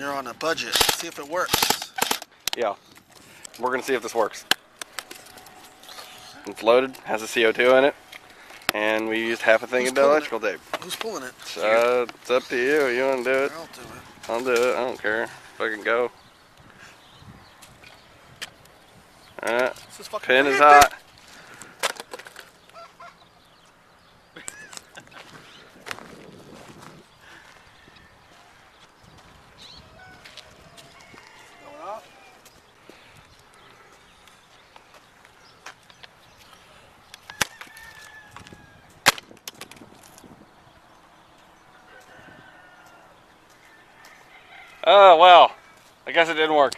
you're on a budget. See if it works. Yeah. We're going to see if this works. It's loaded, has a CO2 in it, and we used half a thing of electrical tape. Who's pulling it? It's up to you. You want to do it? I'll do it. I'll do it. I don't care. Fucking go. Alright. Pin is hot. Oh, well, I guess it didn't work.